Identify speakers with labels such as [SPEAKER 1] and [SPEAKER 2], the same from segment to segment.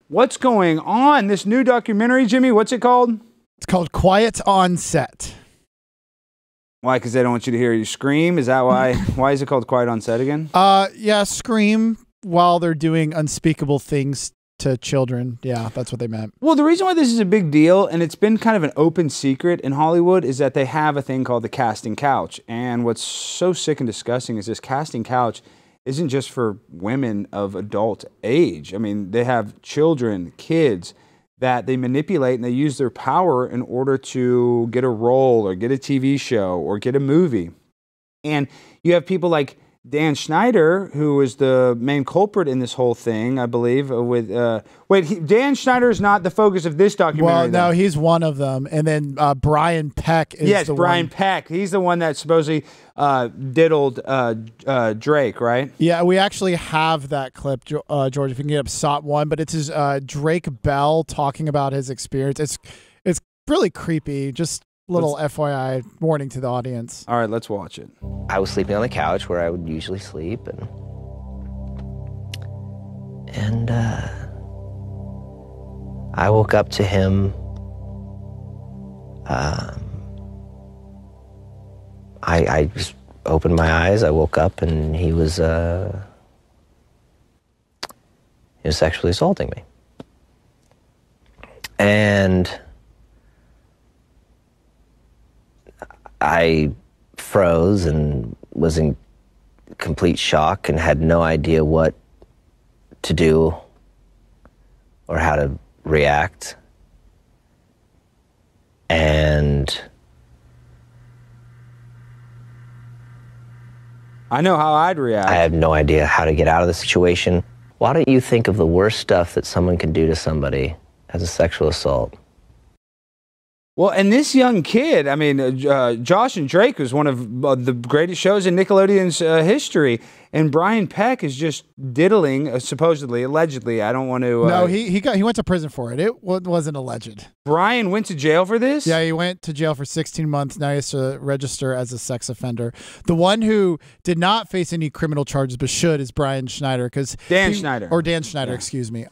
[SPEAKER 1] What's going on? This new documentary, Jimmy, what's it called?
[SPEAKER 2] It's called Quiet on Set.
[SPEAKER 1] Why? Because they don't want you to hear you scream? Is that why? Why is it called Quiet on Set again?
[SPEAKER 2] Yeah, scream while they're doing unspeakable things to children. Yeah, that's what they meant.
[SPEAKER 1] Well, the reason why this is a big deal, and it's been kind of an open secret in Hollywood, is that they have a thing called the casting couch. And what's so sick and disgusting is this casting couch isn't just for women of adult age. I mean, they have children, kids that they manipulate, and they use their power in order to get a role or get a TV show or get a movie. And you have people like Dan Schneider, who is the main culprit in this whole thing, I believe. Dan Schneider is not the focus of this documentary.
[SPEAKER 2] Well, no, he's one of them. And then Brian Peck is
[SPEAKER 1] the one. Brian Peck. He's the one that supposedly diddled Drake, right?
[SPEAKER 2] Yeah, we actually have that clip, George, if you can get up SOT 1. But it's his Drake Bell talking about his experience. It's really creepy. Just little FYI warning to the audience.
[SPEAKER 1] All right, let's watch it.
[SPEAKER 3] I was sleeping on the couch where I would usually sleep, and I woke up to him. I just opened my eyes. I woke up, and he was sexually assaulting me, and I froze and was in complete shock and had no idea what to do or how to react. And
[SPEAKER 1] I know how I'd react.
[SPEAKER 3] I have no idea how to get out of the situation. Why don't you think of the worst stuff that someone can do to somebody as a sexual assault?
[SPEAKER 1] Well, and this young kid, I mean, Josh and Drake was one of the greatest shows in Nickelodeon's history, and Brian Peck is just diddling, supposedly, allegedly. I don't want to.
[SPEAKER 2] No, he went to prison for it. It wasn't alleged.
[SPEAKER 1] Brian went to jail for this?
[SPEAKER 2] Yeah, he went to jail for 16 months. Now he has to register as a sex offender. The one who did not face any criminal charges but should is Brian Schneider,
[SPEAKER 1] Dan Schneider,
[SPEAKER 2] yeah. Excuse me.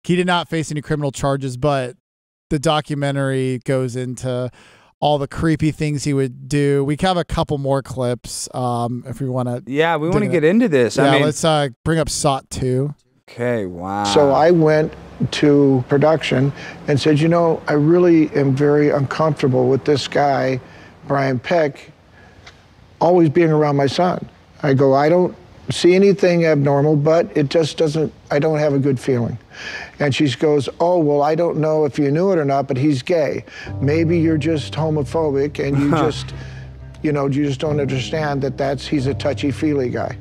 [SPEAKER 2] He did not face any criminal charges, but the documentary goes into all the creepy things he would do. We have a couple more clips if we want to.
[SPEAKER 1] Yeah, we want to get into this.
[SPEAKER 2] Yeah,
[SPEAKER 1] I mean,
[SPEAKER 2] let's bring up SOT 2.
[SPEAKER 1] Okay, wow.
[SPEAKER 4] So I went to production and said, you know, I really am very uncomfortable with this guy, Brian Peck, always being around my son. I go, I don't see anything abnormal, but it just doesn't, I don't have a good feeling. And she goes, oh, well, I don't know if you knew it or not, but he's gay. Maybe you're just homophobic and you just, you just don't understand that he's a touchy-feely guy.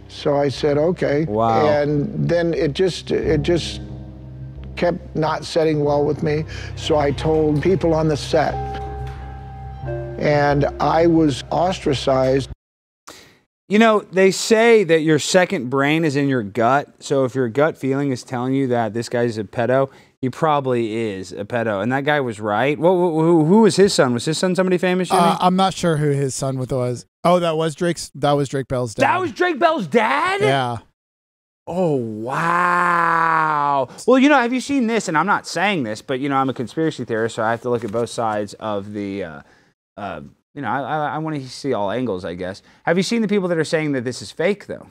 [SPEAKER 4] So I said, okay.
[SPEAKER 1] Wow.
[SPEAKER 4] And then it just kept not setting well with me. So I told people on the set, and I was ostracized.
[SPEAKER 1] You know, they say that your second brain is in your gut. So if your gut feeling is telling you that this guy's a pedo, he probably is a pedo. And that guy was right. Who was his son? Was his son somebody famous, Jimmy?
[SPEAKER 2] I'm not sure who his son was. Oh, that was Drake Bell's dad.
[SPEAKER 1] That was Drake Bell's dad?
[SPEAKER 2] Yeah.
[SPEAKER 1] Oh, wow. Well, have you seen this? And I'm not saying this, but, I'm a conspiracy theorist, so I have to look at both sides of the I want to see all angles, I guess. Have you seen the people that are saying that this is fake, though?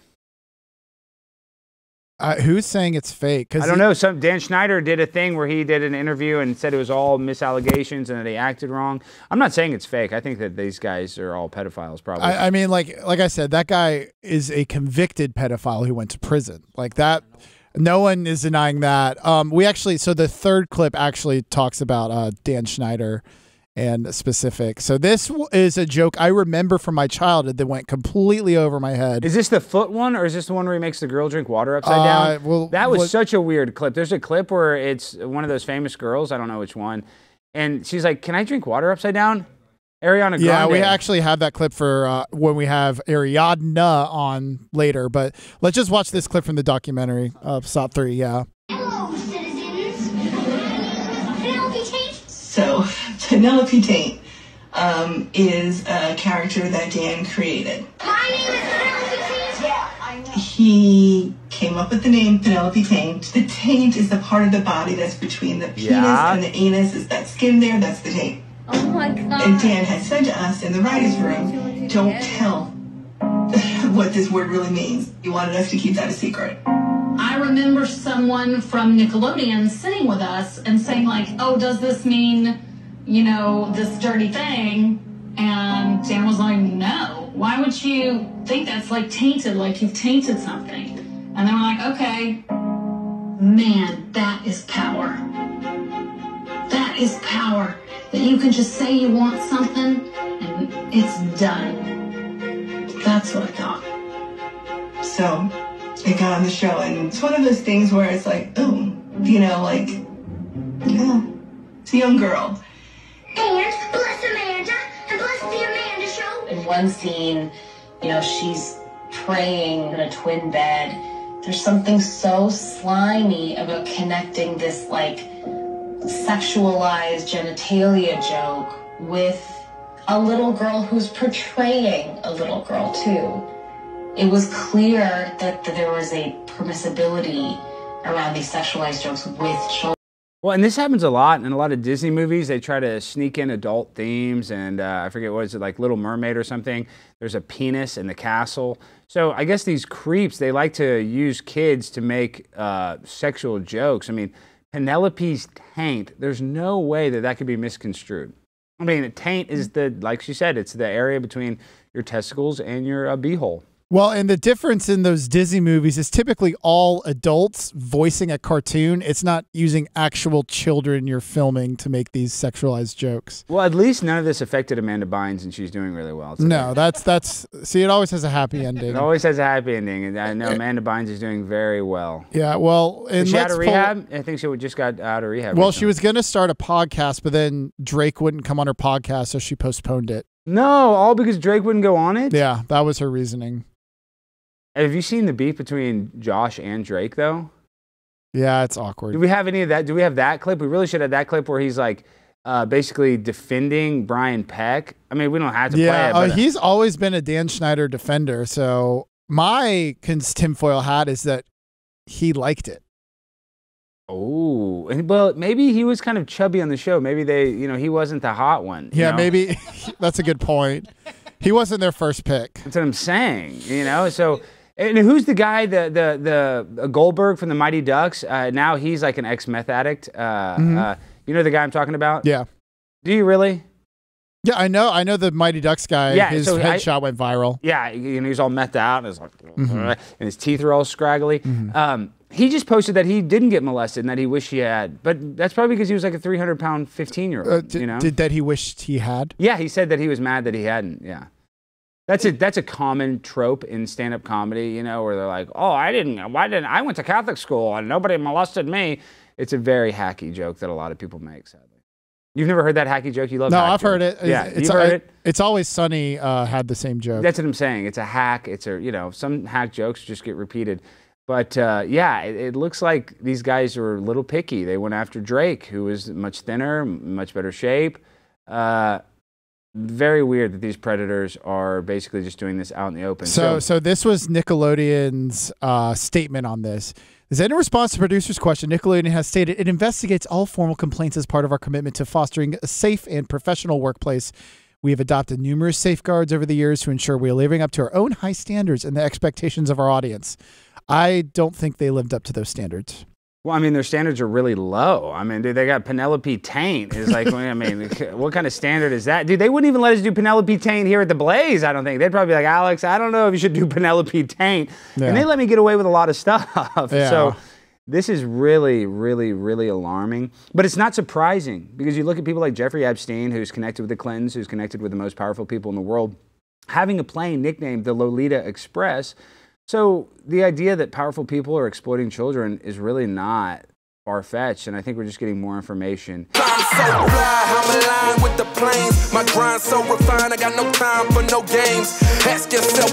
[SPEAKER 2] Who's saying it's fake?
[SPEAKER 1] I don't know. Dan Schneider did a thing where he did an interview and said it was all misallegations and that they acted wrong. I'm not saying it's fake. I think that these guys are all pedophiles, probably.
[SPEAKER 2] I mean, like I said, that guy is a convicted pedophile who went to prison. Like that. No one is denying that. So the third clip actually talks about Dan Schneider and specific. So this is a joke I remember from my childhood that went completely over my head.
[SPEAKER 1] Is this the foot one, or is this the one where he makes the girl drink water upside down?
[SPEAKER 2] Well,
[SPEAKER 1] that was such a weird clip. There's a clip where it's one of those famous girls, I don't know which one, and she's like, can I drink water upside down? Ariana Grande.
[SPEAKER 2] Yeah, we actually have that clip for when we have Ariadna on later, but let's just watch this clip from the documentary of SOT 3, yeah.
[SPEAKER 5] Hello, citizens. Penelope Tate.
[SPEAKER 6] So, Penelope Tate is a character that Dan created.
[SPEAKER 5] My name is Penelope Tate. Yeah, I know.
[SPEAKER 6] He came came up with the name Penelope Taint. The taint is the part of the body that's between the penis and the anus. Is that skin there? That's the taint.
[SPEAKER 5] Oh my God.
[SPEAKER 6] And Dan had said to us in the writer's room, don't tell what this word really means. He wanted us to keep that a secret.
[SPEAKER 7] I remember someone from Nickelodeon sitting with us and saying like, oh, does this mean, you know, this dirty thing? And Dan was like, no. Why would you think that's like tainted, like you've tainted something? And they were like, okay. Man, that is power. That is power. That you can just say you want something and it's done. That's what I thought.
[SPEAKER 6] So it got on the show, and it's one of those things where it's like, boom, you know, like, yeah, it's a young girl.
[SPEAKER 5] And bless Amanda, and bless the Amanda show.
[SPEAKER 7] In one scene, you know, she's praying in a twin bed. There's something so slimy about connecting this, like, sexualized genitalia joke with a little girl who's portraying a little girl, too. It was clear that there was a permissibility around these sexualized jokes with children.
[SPEAKER 1] Well, and this happens a lot in a lot of Disney movies. They try to sneak in adult themes, and I forget, what is it, like Little Mermaid or something? There's a penis in the castle. So I guess these creeps, they like to use kids to make sexual jokes. I mean, Penelope's taint, there's no way that that could be misconstrued. I mean, a taint is like she said, it's the area between your testicles and your beehole.
[SPEAKER 2] Well, and the difference in those Disney movies is typically all adults voicing a cartoon. It's not using actual children you're filming to make these sexualized jokes.
[SPEAKER 1] Well, at least none of this affected Amanda Bynes, and she's doing really well.
[SPEAKER 2] No, that's see, it always has a happy ending.
[SPEAKER 1] It always has a happy ending, and I know Amanda Bynes is doing very well.
[SPEAKER 2] Yeah, well, and
[SPEAKER 1] is she out of rehab? I think she just got out of rehab.
[SPEAKER 2] Well,
[SPEAKER 1] recently.
[SPEAKER 2] she was going to start a podcast, but then Drake wouldn't come on her podcast, so she postponed it.
[SPEAKER 1] No, all because Drake wouldn't go on it?
[SPEAKER 2] Yeah, that was her reasoning.
[SPEAKER 1] Have you seen the beef between Josh and Drake, though?
[SPEAKER 2] Yeah, it's awkward.
[SPEAKER 1] Do we have any of that? Do we have that clip? We really should have that clip where he's like basically defending Brian Peck. I mean, we don't have to play it.
[SPEAKER 2] Yeah, he's always been a Dan Schneider defender. So my tinfoil hat is that he liked it.
[SPEAKER 1] Oh, well, maybe he was kind of chubby on the show. Maybe he wasn't the hot one.
[SPEAKER 2] Yeah, maybe that's a good point. He wasn't their first pick.
[SPEAKER 1] That's what I'm saying. So. And who's the guy, the Goldberg from the Mighty Ducks? Now he's like an ex-meth addict. You know the guy I'm talking about?
[SPEAKER 2] Yeah.
[SPEAKER 1] Do you really?
[SPEAKER 2] Yeah, I know the Mighty Ducks guy.
[SPEAKER 1] Yeah,
[SPEAKER 2] his headshot went viral.
[SPEAKER 1] Yeah, he's all methed out, and it's like, and his teeth are all scraggly. He just posted that he didn't get molested and that he wished he had. But that's probably because he was like a 300-pound 15-year-old.
[SPEAKER 2] Did that he wished he had?
[SPEAKER 1] Yeah, he said that he was mad that he hadn't. Yeah. That's a common trope in stand-up comedy, where they're like, "Oh, I went to Catholic school and nobody molested me." It's a very hacky joke that a lot of people make, sadly. You've never heard that hacky joke? You love?
[SPEAKER 2] No,
[SPEAKER 1] hack
[SPEAKER 2] I've
[SPEAKER 1] jokes.
[SPEAKER 2] heard it.
[SPEAKER 1] Yeah, you've heard it.
[SPEAKER 2] It's Always Sunny had the same joke.
[SPEAKER 1] That's what I'm saying. It's a hack. It's some hack jokes just get repeated. But it looks like these guys are a little picky. They went after Drake, who was much thinner, much better shape. Very weird that these predators are basically just doing this out in the open.
[SPEAKER 2] So this was Nickelodeon's statement on this. In response to producer's question, Nickelodeon has stated it investigates all formal complaints as part of our commitment to fostering a safe and professional workplace. We have adopted numerous safeguards over the years to ensure we are living up to our own high standards and the expectations of our audience. I don't think they lived up to those standards.
[SPEAKER 1] Well, I mean, their standards are really low. I mean, dude, they got Penelope Taint. It's like, I mean, what kind of standard is that? Dude, they wouldn't even let us do Penelope Taint here at the Blaze, I don't think. They'd probably be like, Alex, I don't know if you should do Penelope Taint. Yeah. And they let me get away with a lot of stuff. Yeah. So this is really, really, really alarming. But it's not surprising because you look at people like Jeffrey Epstein, who's connected with the Clintons, who's connected with the most powerful people in the world, having a plane nicknamed the Lolita Express. So the idea that powerful people are exploiting children is really not far-fetched, and I think we're just getting more information.
[SPEAKER 8] I'm so fly, I'm aligned with the planes. My grind so refined, I got no time for no games. Ask yourself